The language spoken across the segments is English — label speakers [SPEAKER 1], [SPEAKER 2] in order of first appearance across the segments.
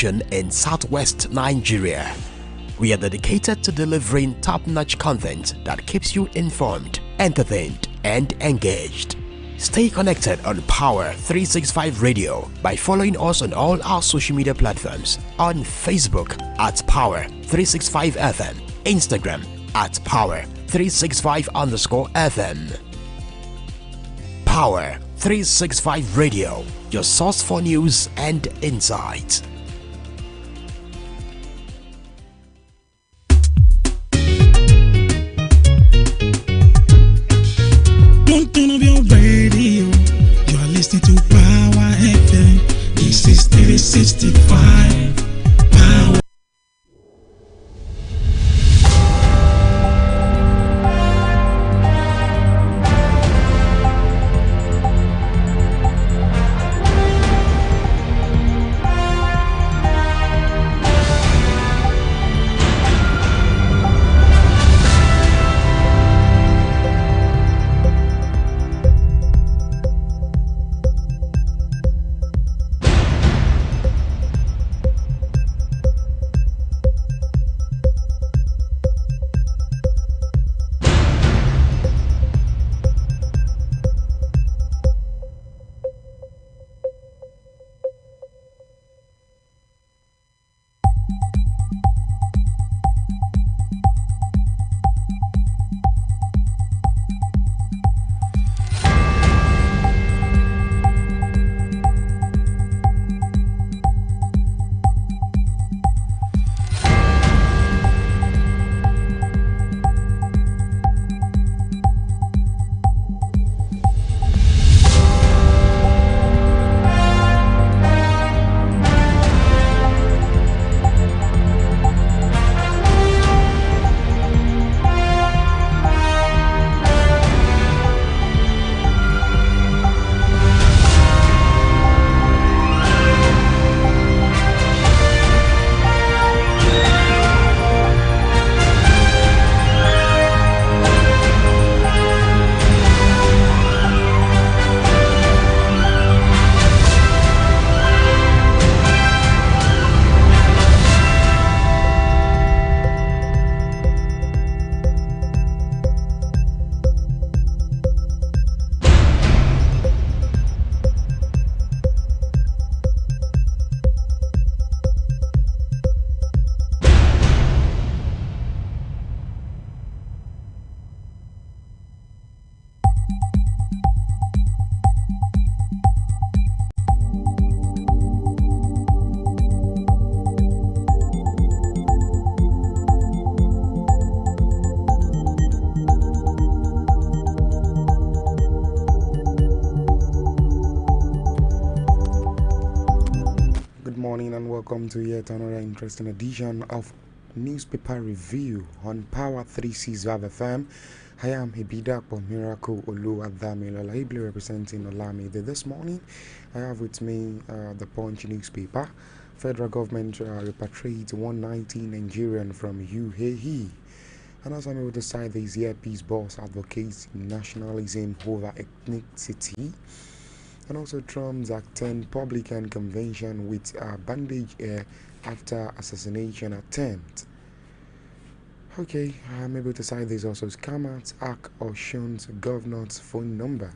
[SPEAKER 1] production in Southwest Nigeria. We are dedicated to delivering top-notch content that keeps you informed, entertained, and engaged. Stay connected on Power365 Radio by following us on all our social media platforms, on Facebook at Power365FM, Instagram at Power365_FM. Power365 Radio, your source for news and insight.
[SPEAKER 2] Don't turn off your radio. You are listening to Power FM. This is 365 Power.
[SPEAKER 3] Welcome to yet another interesting edition of Newspaper Review on Power365 FM. I am Hibidapo Miracle Oluwadamilola, ably representing Olamide. This morning, I have with me the Punch newspaper. Federal government repatriates 190 Nigerian from UAE. And as I'm able to cite this earpiece boss advocates nationalism over ethnicity. And also Trump's attend Republican convention with bandage air after assassination attempt. Okay, I'm able to cite this also. Scammers hack Osun's governor's phone number.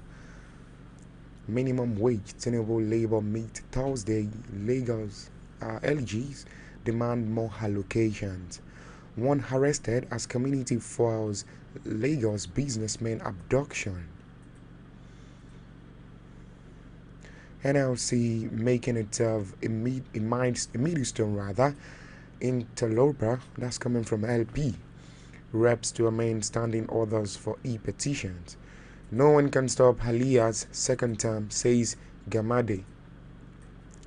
[SPEAKER 3] Minimum wage, tenable labor meet Thursday. Lagos LGs demand more allocations. One arrested as community foils Lagos businessman abduction. NLC making itself a milestone rather interloper, that's coming from LP. Reps to amend standing orders for e-petitions. No one can stop Halia's second term, says Gamade.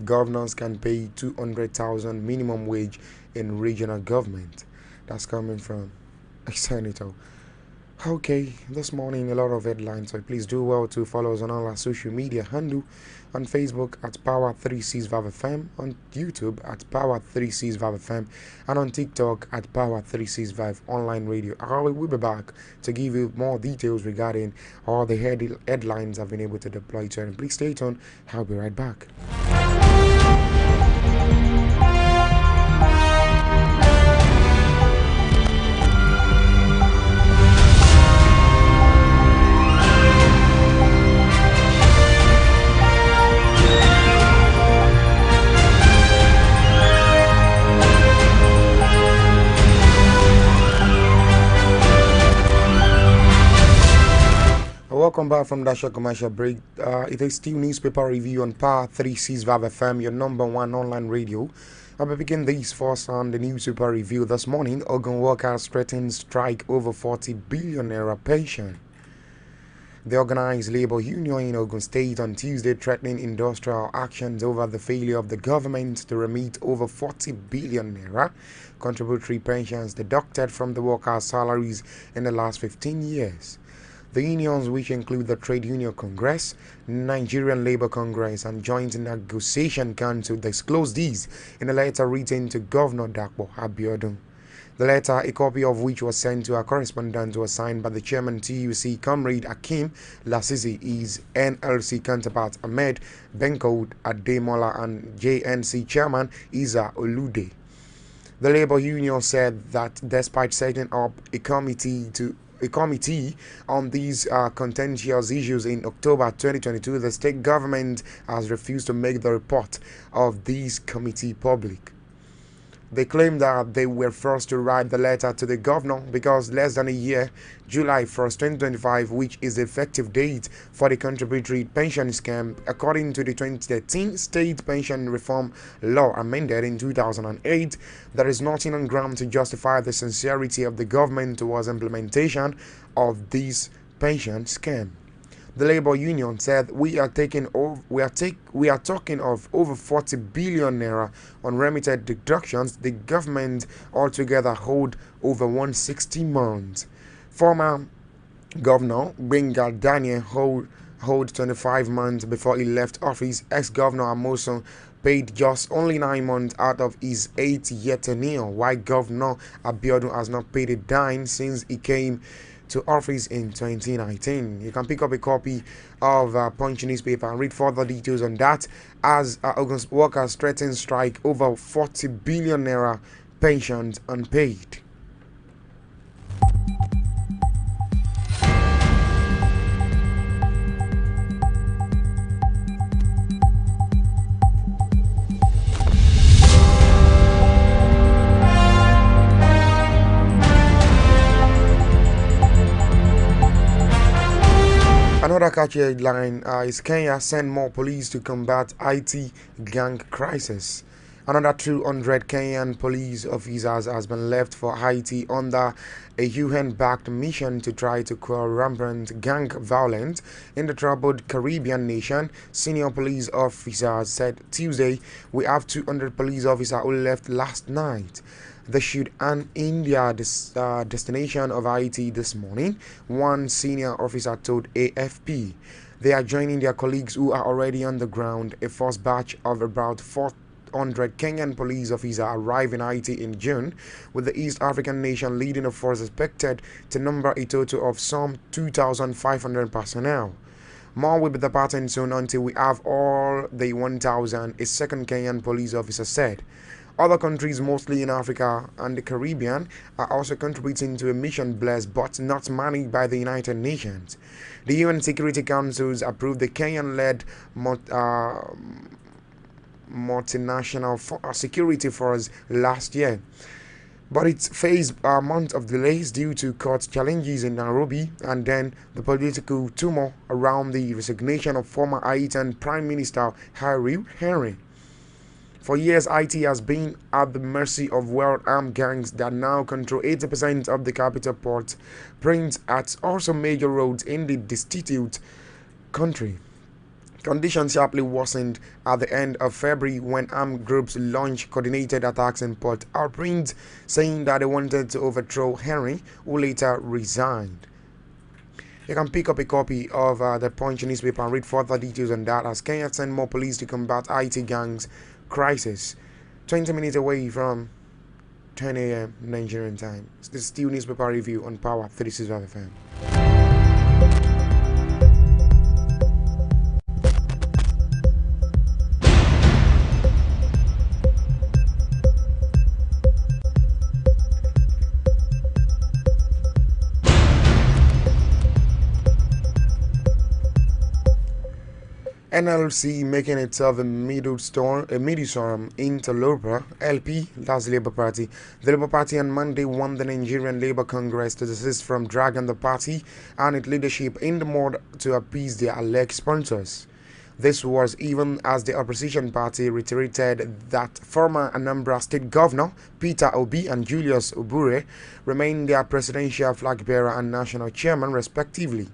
[SPEAKER 3] Governors can pay 200,000 minimum wage in regional government. That's coming from a senator. Okay, this morning a lot of headlines, so please do well to follow us on all our social media handle, on Facebook at Power365FM, on YouTube at Power365FM, and on TikTok at Power365 Online Radio. I will be back to give you more details regarding all the headlines I've been able to deploy to, and please stay tuned. I'll be right back. Welcome back from that short commercial break. It is still newspaper review on Power365 FM, your number one online radio. I'll be picking these first on the newspaper review this morning. Ogun workers threaten strike over 40 billion naira pension. The organized labor union in Ogun State on Tuesday threatening industrial actions over the failure of the government to remit over 40 billion naira contributory pensions deducted from the workers' salaries in the last 15 years. The unions, which include the Trade Union Congress, Nigerian Labour Congress, and Joint Negotiation Council, disclosed these in a letter written to Governor Dakpo Abiodun. The letter, a copy of which was sent to our correspondent, was signed by the chairman TUC, Comrade Akim Lasisi, his NLC counterpart Ahmed Benkoud Ademola, and JNC chairman Isa Olude. The Labour Union said that despite setting up a committee on these contentious issues in October 2022, the state government has refused to make the report of this committee public. They claim that they were forced to write the letter to the governor because less than a year, July 1st, 2025, which is the effective date for the contributory pension scheme, according to the 2013 State Pension Reform Law amended in 2008, there is nothing on ground to justify the sincerity of the government towards implementation of this pension scheme. The Labour Union said we are talking of over 40 billion naira unremitted deductions. The government altogether hold over 160 months. Former Governor Benga Daniel hold 25 months before he left office. Ex-Governor Amoson paid just only 9 months out of his 8-year tenure, while Governor Abiodun has not paid a dime since he came to office in 2019. You can pick up a copy of Punch newspaper and read further details on that as August workers threaten strike over 40 billion naira pensions unpaid. Another catchy headline is Kenya send more police to combat IT gang crisis. Another 200 Kenyan police officers has been left for Haiti under a UN-backed mission to try to quell rampant gang violence in the troubled Caribbean nation. Senior police officers said Tuesday, we have 200 police officers who left last night. They should an India destination of Haiti this morning, one senior officer told AFP. They are joining their colleagues who are already on the ground. A first batch of about 400 Kenyan police officers arrived in Haiti in June, with the East African nation leading the force expected to number a total of some 2,500 personnel. More will be departing soon until we have all the 1,000, a second Kenyan police officer said. Other countries, mostly in Africa and the Caribbean, are also contributing to a mission blessed but not managed by the United Nations. The UN Security Councils approved the Kenyan-led multinational security force last year, but it faced a month of delays due to court challenges in Nairobi and then the political turmoil around the resignation of former Haitian Prime Minister Henry. For years, Haiti has been at the mercy of well-armed gangs that now control 80% of the capital port, Prince, at also major roads in the destitute country. Conditions sharply worsened at the end of February when armed groups launched coordinated attacks in Port-au-Prince, saying that they wanted to overthrow Henry, who later resigned. You can pick up a copy of the Punch newspaper and read further details on that as Kenya send more police to combat IT gangs crisis. 20 minutes away from 10 a.m. Nigerian time. This is still newspaper review on Power365 FM. NLC making itself a middle-storm interloper. LP, that's Labour Party. The Labour Party on Monday won the Nigerian Labour Congress to desist from dragging the party and its leadership in the mud to appease their alleged sponsors. This was even as the opposition party reiterated that former Anambra State Governor Peter Obi and Julius Obure remain their presidential flag bearer and national chairman respectively.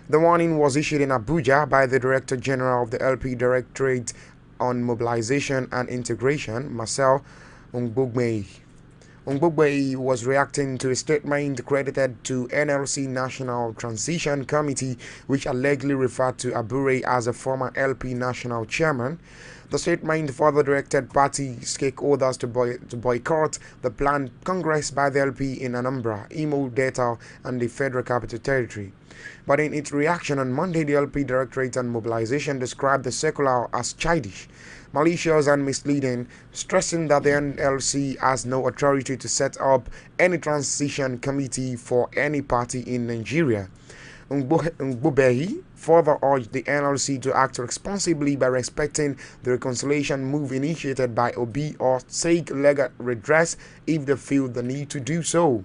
[SPEAKER 3] The warning was issued in Abuja by the Director General of the LP Directorate on Mobilization and Integration, Marcel Ngbogbei. Ngbogbei was reacting to a statement credited to NLC National Transition Committee, which allegedly referred to Abure as a former LP national chairman. The statement further directed party stakeholders to boycott the planned Congress by the LP in Anambra, Imo, Delta, and the Federal Capital Territory. But in its reaction on Monday, the LP Directorate on Mobilization described the circular as childish, malicious, and misleading, stressing that the NLC has no authority to set up any transition committee for any party in Nigeria. Ngbogbei further urged the NLC to act responsibly by respecting the reconciliation move initiated by Obi or seek legal redress if they feel the need to do so.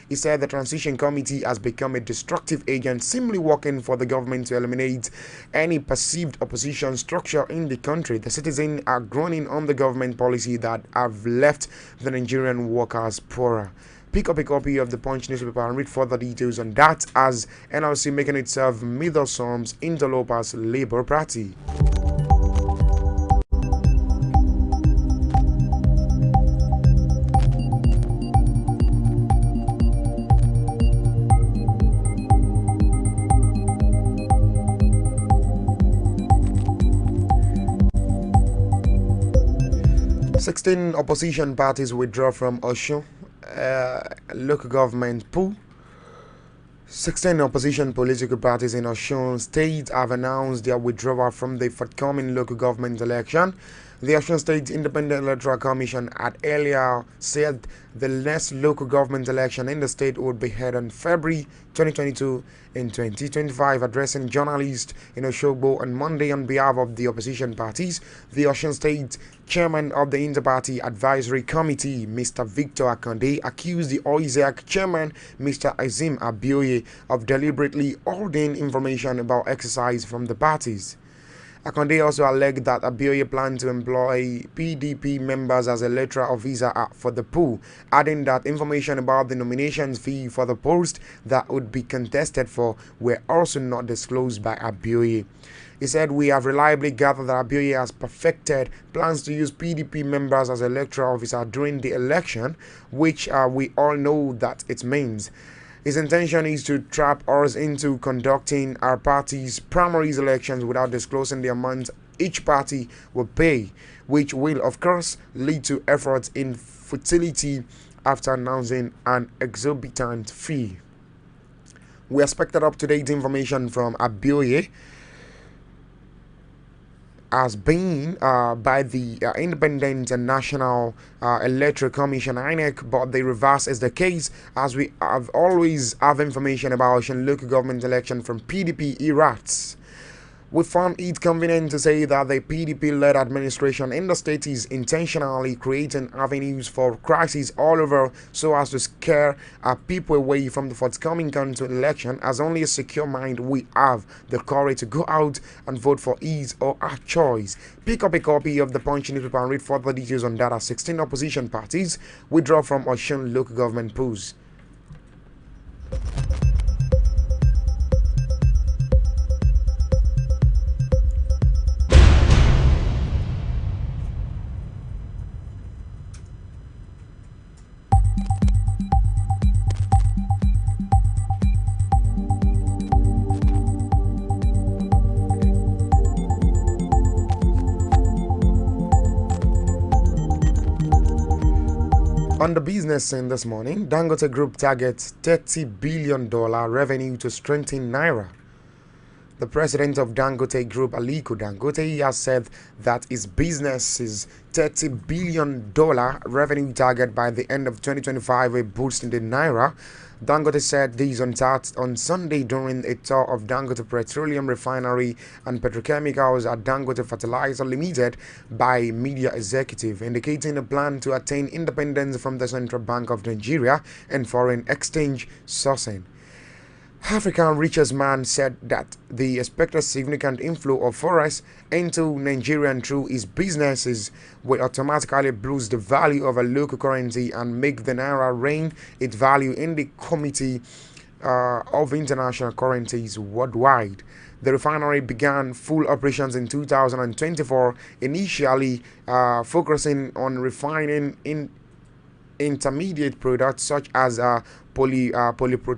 [SPEAKER 3] He said the transition committee has become a destructive agent, simply working for the government to eliminate any perceived opposition structure in the country. The citizens are groaning on the government policy that have left the Nigerian workers poorer. Pick up a copy of the Punch newspaper and read further details on that, as NLC making itself middle-storms interlopers Labour Party. 16 opposition parties withdraw from Osun local government pool. 16 opposition political parties in Osun State have announced their withdrawal from the forthcoming local government election. The Osun State Independent Electoral Commission had earlier said the next local government election in the state would be held on February 2022 and 2025. Addressing journalists in Oshogbo on Monday on behalf of the opposition parties, the Osun State Chairman of the Inter-Party Advisory Committee, Mr. Victor Akande, accused the OISEC Chairman, Mr. Azim Abioye, of deliberately holding information about exercise from the parties. Akande also alleged that Abioye planned to employ PDP members as electoral officer for the pool, adding that information about the nominations fee for the post that would be contested for were also not disclosed by Abioye. He said, "We have reliably gathered that Abioye has perfected plans to use PDP members as electoral officer during the election, which we all know that it means. His intention is to trap us into conducting our party's primaries elections without disclosing the amount each party will pay, which will, of course, lead to efforts in futility after announcing an exorbitant fee." We expected up-to-date information from Abioye as being by the Independent and National Electoral Commission (INEC), but the reverse is the case, as we have always have information about Osun local government election from PDP errats. We found it convenient to say that the PDP-led administration in the state is intentionally creating avenues for crisis all over so as to scare our people away from the forthcoming council election, as only a secure mind we have the courage to go out and vote for his or our choice. Pick up a copy of the Punch newspaper and read further details on that, as 16 opposition parties withdraw from Osun local government polls. On the business scene this morning, Dangote Group targets $30 billion revenue to strengthen Naira. The president of Dangote Group, Aliko Dangote, has said that his business's $30 billion revenue target by the end of 2025 will boost in the naira. Dangote said this on Sunday during a tour of Dangote Petroleum Refinery and Petrochemicals at Dangote Fertilizer Limited by media executive, indicating a plan to attain independence from the Central Bank of Nigeria and foreign exchange sourcing. African richest man said that the expected significant inflow of forex into Nigeria through his businesses will automatically boost the value of a local currency and make the naira reign its value in the Committee of International Currencies worldwide. The refinery began full operations in 2024, initially focusing on refining intermediate products such as polypropylene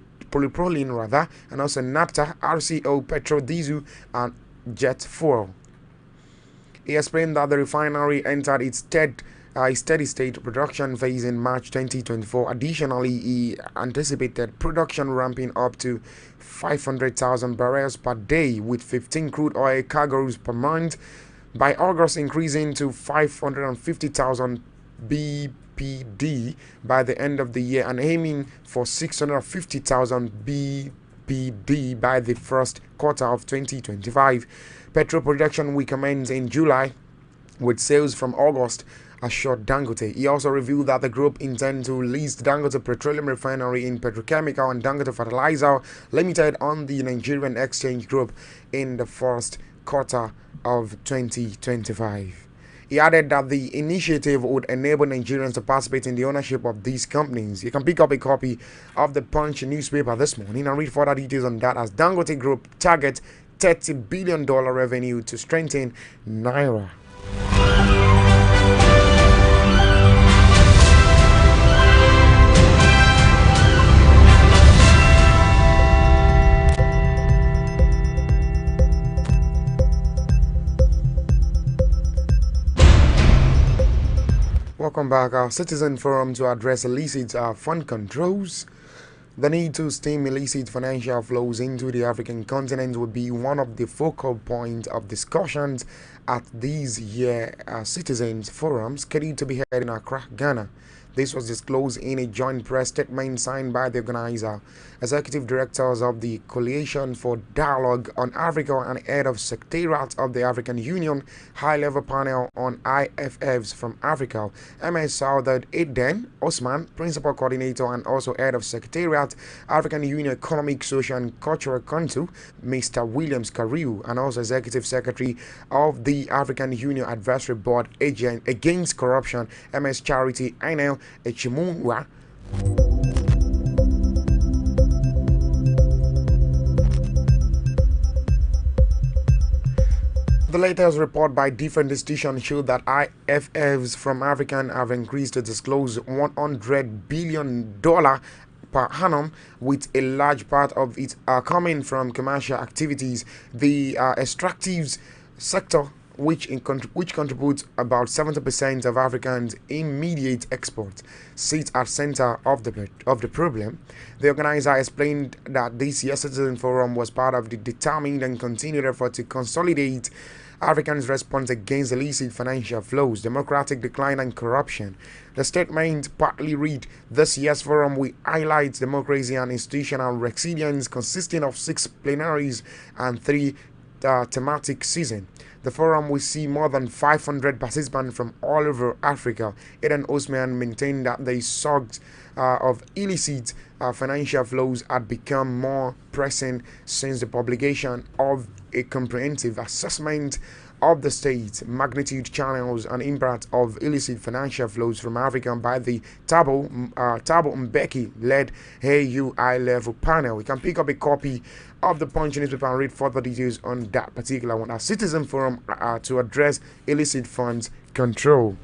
[SPEAKER 3] and also naphtha, RCO, petrol, diesel, and jet fuel. He explained that the refinery entered its steady state production phase in March 2024. Additionally, he anticipated production ramping up to 500,000 barrels per day with 15 crude oil cargoes per month, by August increasing to 550,000 BPD by the end of the year, and aiming for 650,000 BPD by the first quarter of 2025. Petrol production will commence in July, with sales from August, assured Dangote. He also revealed that the group intends to list Dangote Petroleum Refinery in Petrochemical and Dangote Fertilizer Limited on the Nigerian Exchange Group in the first quarter of 2025. He added that the initiative would enable Nigerians to participate in the ownership of these companies. You can pick up a copy of the Punch newspaper this morning and read further details on that, as Dangote Group targets $30 billion revenue to strengthen naira. Welcome back. Our Citizen Forum to address illicit fund controls. The need to stem illicit financial flows into the African continent will be one of the focal points of discussions at this year's Citizens Forum, scheduled to be held in Accra, Ghana. This was disclosed in a joint press statement signed by the organizer, executive directors of the Coalition for Dialogue on Africa, and head of Secretariat of the African Union High-Level Panel on IFFs from Africa, MS Southard Eden Osman, Principal Coordinator and also head of Secretariat, African Union Economic, Social and Cultural Council, Mr. Williams Kariu, and also Executive Secretary of the African Union Advisory Board Agent Against Corruption, MS Charity Ainel Echimunwa. The latest report by different institutions showed that IFFs from African have increased to disclose $100 billion per annum, with a large part of it coming from commercial activities. The extractives sector, which contributes about 70% of Africans' immediate exports, sits at center of the problem. The organizer explained that this year's Citizen Forum was part of the determined and continued effort to consolidate Africans' response against illicit financial flows, democratic decline, and corruption. The statement partly read, "This year's forum will highlight democracy and institutional resilience, consisting of 6 plenaries and 3 thematic seasons. The forum will see more than 500 participants from all over Africa." Eden Osman maintained that the surge of illicit financial flows had become more pressing since the publication of a comprehensive assessment of the state magnitude, channels, and impact of illicit financial flows from Africa by the Thabo Mbeki-led AU high-level panel. We can pick up a copy of the Punch newspaper and read further details on that particular one. A Citizen Forum to address illicit funds control.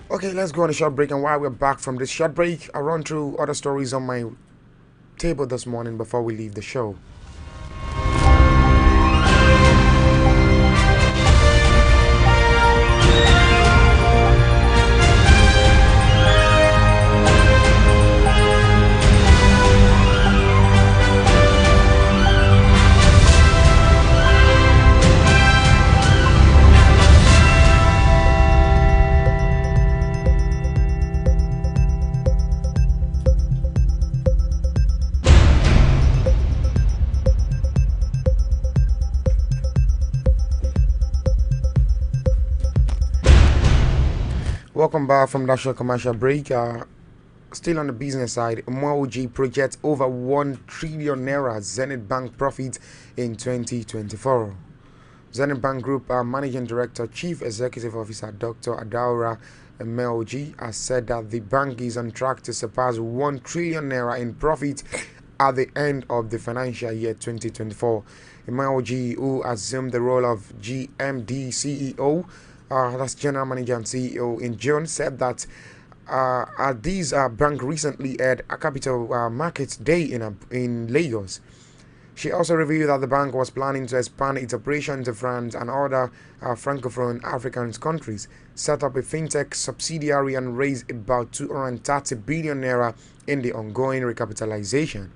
[SPEAKER 3] Okay, let's go on a short break, and while we're back from this short break, I'll run through other stories on my table this morning before we leave the show. Welcome back from that short commercial break. Still on the business side, MOG projects over 1 trillion naira Zenith Bank profit in 2024. Zenith Bank Group Managing Director, Chief Executive Officer Dr. Adaura MOG has said that the bank is on track to surpass 1 trillion naira in profit at the end of the financial year 2024. MOG, who assumed the role of GMD CEO, that's General Manager and CEO, in June, said that this bank recently had a capital markets day in Lagos. She also revealed that the bank was planning to expand its operations to France and other francophone African countries, set up a fintech subsidiary, and raise about 230 billion naira in the ongoing recapitalization.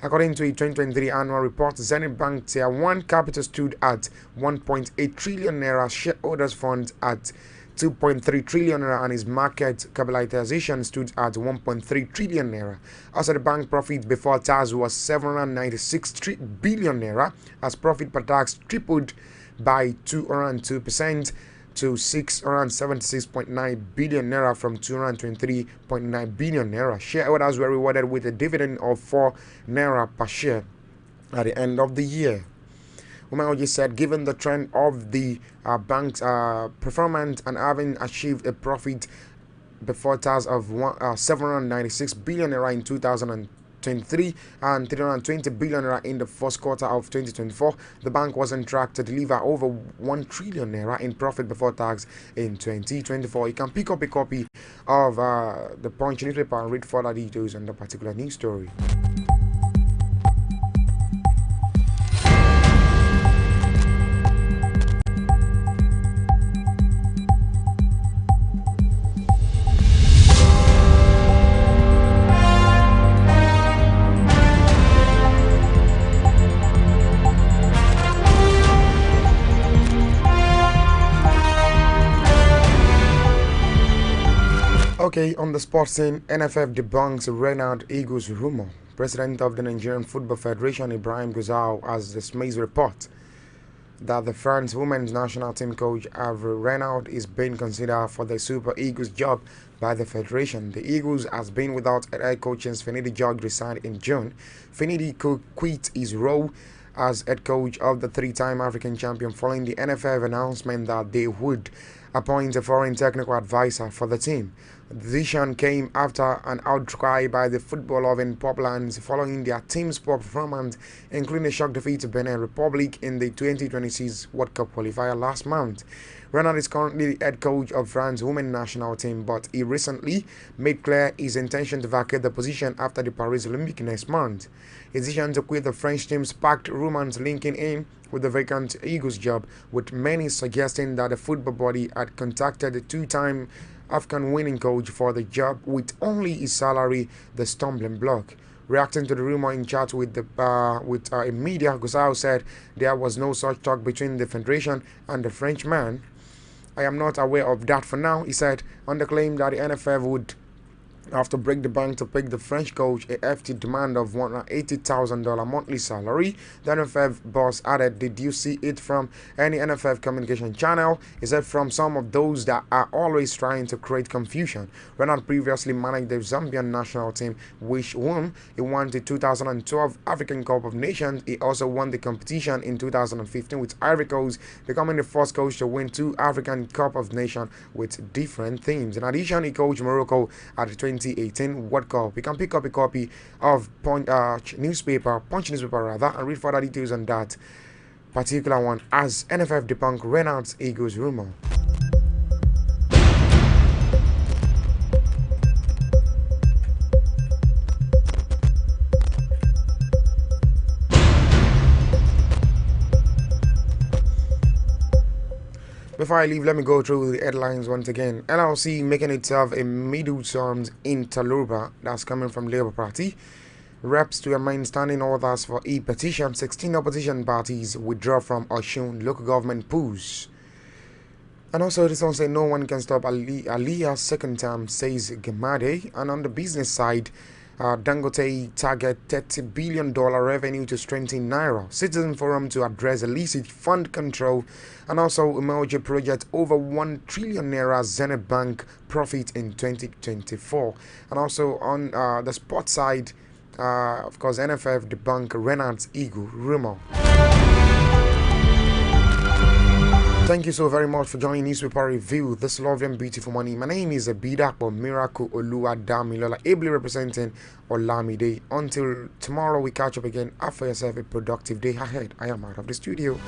[SPEAKER 3] According to a 2023 annual report, Zenith Bank Tier 1 capital stood at 1.8 trillion naira, shareholders' funds at 2.3 trillion naira, and its market capitalization stood at 1.3 trillion naira. Also, the bank profit before tax was 796 billion naira, as profit per tax tripled by 202% to 676.9 billion naira from 223.9 billion naira. Shareholders were rewarded with a dividend of 4 naira per share at the end of the year. Umayoji said, given the trend of the bank's performance and having achieved a profit before tax of 796 billion naira in 2023 and 320 billion naira in the first quarter of 2024, the bank was on track to deliver over 1 trillion naira in profit before tax in 2024. You can pick up a copy of the Punch newspaper and read further details on the particular news story. Okay, on the sports scene, NFF debunks Renard Eagles rumor. President of the Nigerian Football Federation, Ibrahim Gusau, has dismissed report that the France women's national team coach Avril Renard is being considered for the Super Eagles job by the federation. The Eagles has been without a head coach since Finidi George resigned in June. Finidi could quit his role as head coach of the three-time African champion following the NFF announcement that they would appoint a foreign technical advisor for the team. The decision came after an outcry by the football-loving Poplands following their team's poor performance, including a shock defeat to Benin Republic in the 2026 World Cup qualifier last month. Renard is currently the head coach of France's women's national team, but he recently made clear his intention to vacate the position after the Paris Olympics next month. His decision to quit the French team sparked rumors linking him with the vacant Eagles job, with many suggesting that the football body had contacted the two-time African winning coach for the job, with only his salary the stumbling block. Reacting to the rumor in chat with a media, Gusau said there was no such talk between the Federation and the Frenchman. I am not aware of that for now, he said, on the claim that the NFF would have to break the bank to pick the French coach, a hefty demand of $180,000 monthly salary. The NFF boss added, did you see it from any NFF communication channel? He said, from some of those that are always trying to create confusion. Renard previously managed the Zambian national team, which won. He won the 2012 African Cup of Nations. He also won the competition in 2015 with Ivory Coast, becoming the first coach to win 2 African Cup of Nations with different themes. In addition, he coached Morocco at the 2018 World Cup. You can pick up a copy of Punch newspaper, and read further details on that particular one as NFF debunk Renard's Eagles rumor. Before I leave, let me go through the headlines once again. NLC making itself a middle terms interloper, that's coming from Labour Party. Reps to remain standing orders for e-petition. 16 opposition parties withdraw from Osun local government polls. And also, this one said no one can stop Aliyah's second term, says Gemade. And on the business side, Dangote target $30 billion revenue to strengthen Naira. Citizen Forum to address illicit fund control. And also Emoji Project over 1 trillion Naira Zenith Bank profit in 2024. And also on the sports side, of course, NFF debunk Renard's Eagle rumor. Thank you so very much for joining Newspaper Review this lovely and beautiful morning. My name is Abida Miracle Oluwadamilola, ably representing Olamide. Until tomorrow, we catch up again. Have yourself a productive day ahead. I am out of the studio.